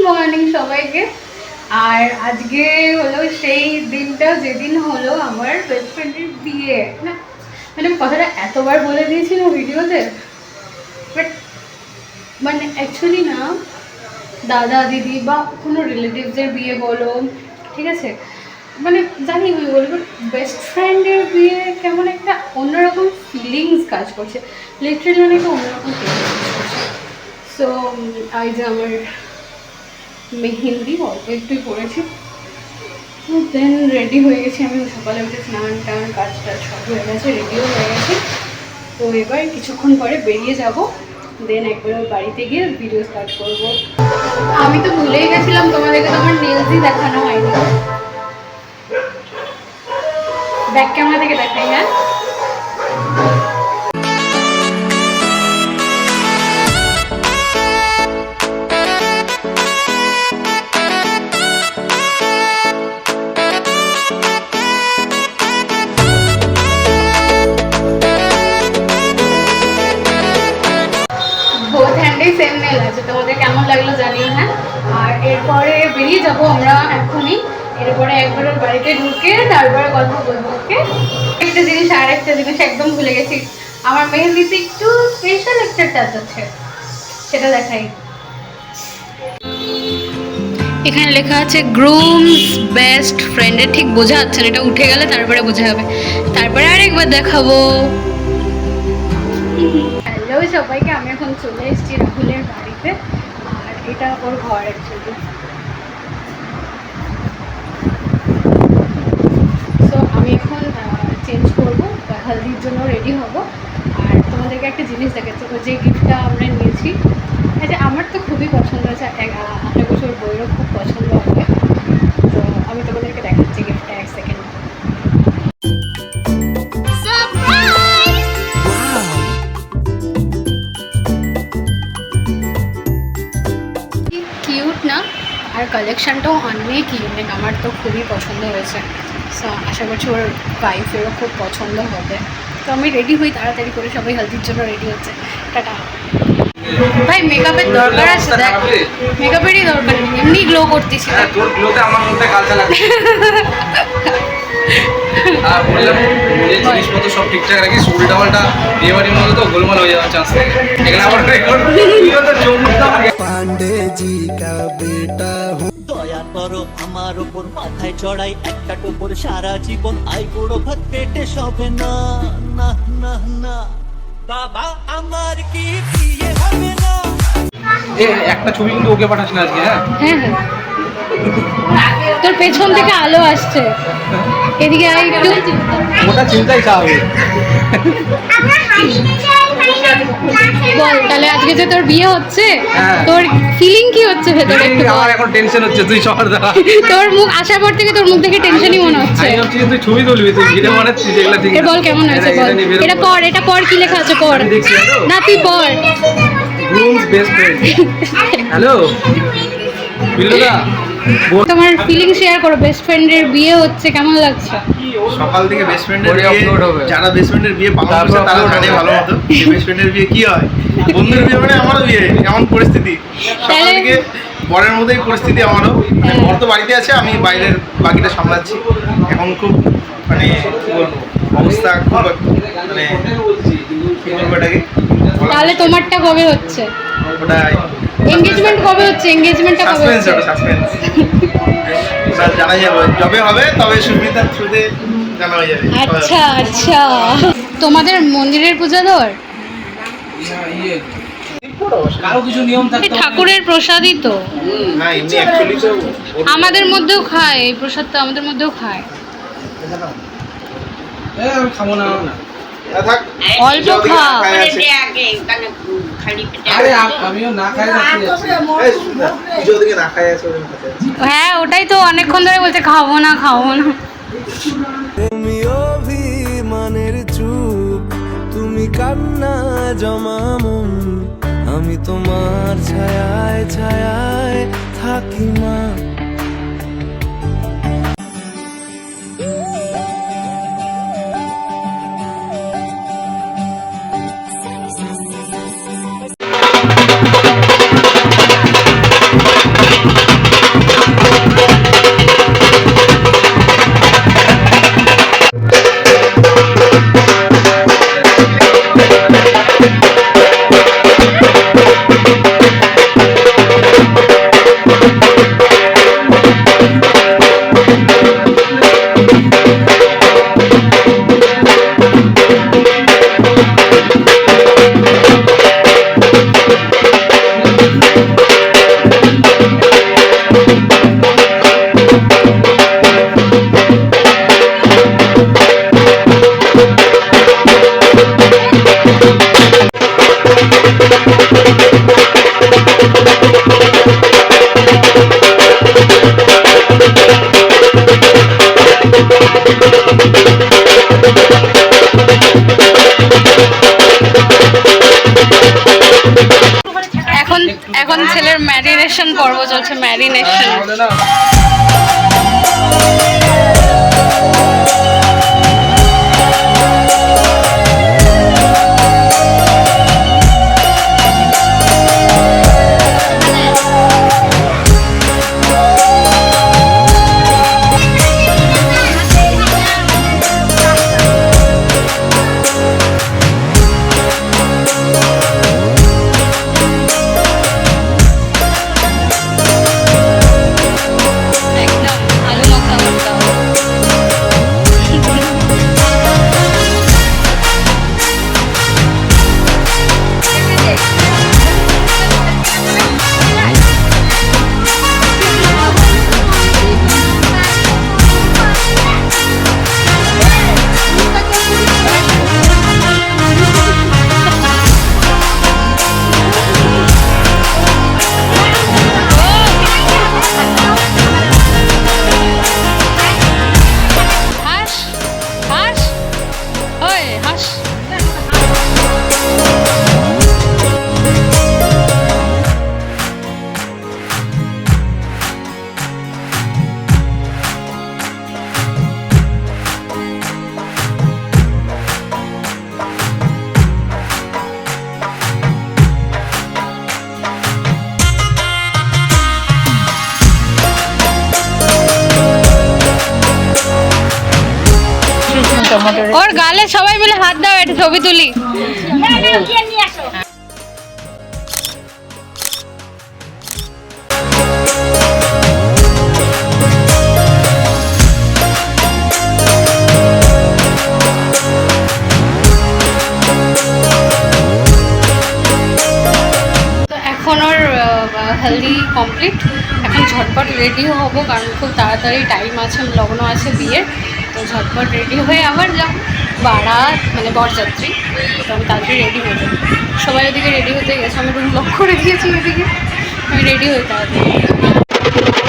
Morning সবাইকে। আর আজকে হলো সেই দিনটা যেদিন হলো আমার বেস্ট ফ্রেন্ডের বিয়ে। না মানে আমি কথাটা এতবার বলে দিয়েছি না ভিডিওতে, বাট মানে অ্যাকচুয়ালি না, দাদা দিদি বা কোনো রিলেটিভসের বিয়ে বলো, ঠিক আছে, মানে জানি আমি বলি, বাট বেস্ট ফ্রেন্ডের বিয়ে কেমন একটা অন্যরকম ফিলিংস কাজ করছে, লিটারেলি অনেক অন্যরকম ফিলিংস কাজ করছে। সো আজ যে আমার মেহেন্দি অল্প একটুই পড়েছি, দেন রেডি হয়ে গেছি। আমি সকালে উঠে স্নান টান কাজ টাজ সব হয়ে গেছে, রেডিও হয়ে গেছে। তো এবার কিছুক্ষণ পরে বেরিয়ে যাব, দেন একবার বাড়িতে গিয়ে ভিডিও স্টার্ট করব। আমি তো ভুলেই গেছিলাম তোমাদেরকে তো আমার নেলসই দেখানো হয়নি। ব্যাক ক্যামেরা থেকে দেখাই। হ্যাঁ, সেম নেল আছে, তোমাদের কেমন লাগলো জানিও। হ্যাঁ, আর এরপরে বেরিয়ে যাবো আমরা এখনই। এরপরে একবার বাড়িতে ঢুকে তারপরে কথা বলবো। ওকে, একটা জিনিস আর একটা জিনিস একদম ভুলে গেছি, আমার মেহেন্দিতে একটু স্পেশাল একটা টাচ আছে, সেটা দেখাই। এখানে লেখা আছে গ্রুমস বেস্ট ফ্রেন্ডের, ঠিক বোঝা যাচ্ছে না, এটা উঠে গেলে তারপরে বোঝা যাবে, তারপরে আরেকবার দেখাবো। হ্যালো সবাইকে, আমি এখন চলে এসেছি রাহুলের বাড়িতে, আর এটা ওর ঘর অ্যাকচুয়ালি। সো আমি এখন চেঞ্জ করবো, হলদির জন্য রেডি হব। আর তোমাদেরকে একটা জিনিস দেখাচ্ছি, যে গিফটটা আমরা নিয়েছি, আচ্ছা আমার তো খুবই পছন্দ হয়েছে, 8 বছর বইয়েরও খুব পছন্দ হবে। তো আমি তোমাদেরকে দেখাচ্ছি গিফটটা, এক সেকেন্ড। কিউট না, আর কালেকশানটাও অনেক ইউনিক, আমার তো খুবই পছন্দ হয়েছে। সো আশা করছি ওর ওয়াইফেরও খুব পছন্দ হবে। তো আমি রেডি হই তাড়াতাড়ি করে, সবাই হলদির জন্য রেডি হচ্ছে। টাটা। ভাই মেকআপের দরকার আছে? দেখ, মেকআপেরই দরকার নেই, এমনি গ্লো করতেছি। তোর গ্লোতে আমার মধ্যে কালচা লাগছে। আর বললাম যে জিনিসপত্র সব ঠিকঠাক রাখি, শরীর ডাবলটা বিয়ে বাড়ির মধ্যে তো গোলমাল হয়ে যাওয়ার চান্স থাকে। এখানে আমার রেকর্ড পান্ডে জি কা বেটা হুঁ। দয়া করো আমার উপর, মাথায় চড়াই একটা টোপর, সারা জীবন আই বড় ভাত পেটে সবে না। না না না বাবা, আমার কি বিয়ে হবে না? একটা ছবি কিন্তু ওকে পাঠাস না আজকে। হ্যাঁ হ্যাঁ, তোর পেছন থেকে আলো আসছে, এদিকে আয় একটু। ওটা চিন্তাই স্বাভাবিক। বল তাহলে, আজকে যে তোর বিয়ে হচ্ছে, হ্যাঁ। তোর ফিলিং কি হচ্ছে ভেতরে একটু বল। আমার এখন টেনশন হচ্ছে, তুই সবার দেখা তোর মুখ আসার পর থেকে তোর মুখ দেখে টেনশনই মনে হচ্ছে। আমি ভাবছি তুই ছবি তুলবি, তুই ভিডিও বানাচ্ছিস, এগুলো ঠিক বল কেমন হয়েছে বল। এটা পড়, এটা পড়, কি লেখা আছে পড়। না তুই পড়। Grooms best friend. হ্যালো বিল্লুদা, তোমার ফিলিং শেয়ার করো, বেস্ট ফ্রেন্ডের বিয়ে হচ্ছে, কেমন লাগছে? সকাল থেকে বেস্ট ফ্রেন্ডের বিয়ে, আপলোড হবে। যারা বেস্ট ফ্রেন্ডের বিয়ে পালন করছে তারা জানে ভালো মতো বেস্ট ফ্রেন্ডের বিয়ে কি হয়। বন্ধুর বিয়ে মানে আমারও বিয়ে, এমন পরিস্থিতি। সকাল থেকে বরের মধ্যেই পরিস্থিতি আমারও, মানে বর তো বাড়িতে আছে, আমি বাইরের বাকিটা সামলাচ্ছি। এখন খুব মানে কি বলবো, অবস্থা খুব মানে কি বলবো এটাকে। তাহলে তোমারটা কবে হচ্ছে? ওটা এনগেজমেন্ট কবে হচ্ছে? এনগেজমেন্টটা কবে সাসপেন্স, হচ্ছে? ওটা সাসপেন্স। ওটা জানা যাবে, যবে হবে তবে সুবিধার থ্রুতে জানা হয়ে যাবে। আচ্ছা আচ্ছা, তোমাদের মন্দিরের পূজাধর? কারো কিছু নিয়ম থাকে, ঠাকুরের প্রসাদই তো। না এমনি অ্যাকচুয়ালি তো আমাদের মধ্যেও খায় এই প্রসাদটা, আমাদের মধ্যেও খায়। আমি খাবো না। অল্প খা। আরে আমিও না খাই যাচ্ছি। হ্যাঁ ওটাই তো, অনেকক্ষণ ধরে বলছে খাবো না খাবো না। তুমি অভিমানের চুপ, তুমি কান্না জমা মন, আমি তোমার ছায়ায় ছায়ায় থাকি মা। ম্যারিনেশন পর্ব চলছে, ম্যারিনেশন। একদম আলু মাখা ভর্তা। হাস হাস ওই হাস। ওর গালে সবাই মিলে হাত দাও, একটা ছবি তুলি। তো এখন ওর হেলদি কমপ্লিট, এখন ঝটপট রেডি হবো কারণ খুব তাড়াতাড়ি টাইম আছে, লগ্ন আছে বিয়ের। তো ঝটপট রেডি হয়ে আবার যাব বারাত, মানে বরযাত্রী। তো আমি তাড়াতাড়ি রেডি হয়ে যাবো। সবাই ওদিকে রেডি হতে গেছে, আমি রুম লক করে দিয়েছি ওদিকে, আমি রেডি হয়ে তাড়াতাড়ি।